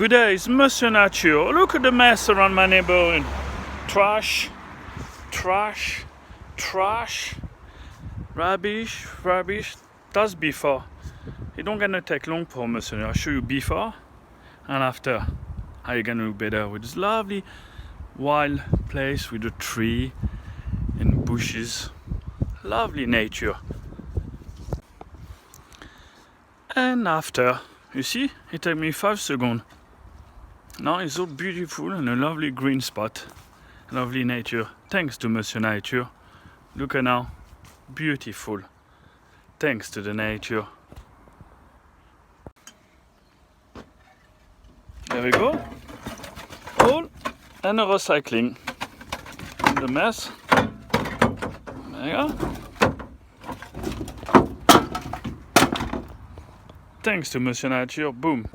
Good day, it's Monsieur Nature. Look at the mess around my neighborhood. Trash, trash, trash, rubbish, rubbish. That's before. It don't gonna take long for Monsieur Nature. I'll show you before and after. How you gonna look better with this lovely wild place with a tree and bushes. Lovely nature. And after, you see, it took me 5 seconds. Now it's so beautiful and a lovely green spot. Lovely nature. Thanks to Monsieur Nature. Look at now. Beautiful. Thanks to the nature. There we go. All and a recycling. The mess. There you go. Thanks to Monsieur Nature. Boom.